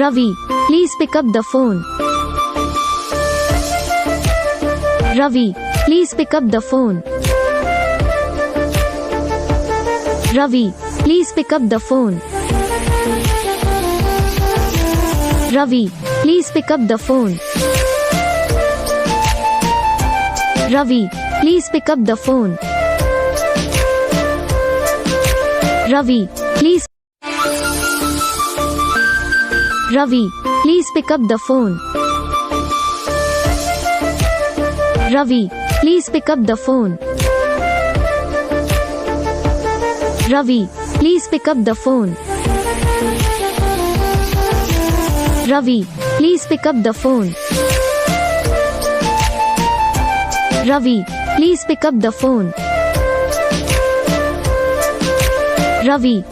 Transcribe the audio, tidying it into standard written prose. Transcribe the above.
Ravi, please pick up the phone. Ravi, please pick up the phone. Ravi, please pick up the phone. Ravi, please pick up the phone. Ravi, please pick up the phone. Ravi, please. Ravi, please pick up the phone. Ravi, please pick up the phone. Ravi, please pick up the phone. Ravi, please pick up the phone. Ravi, please pick up the phone. Ravi,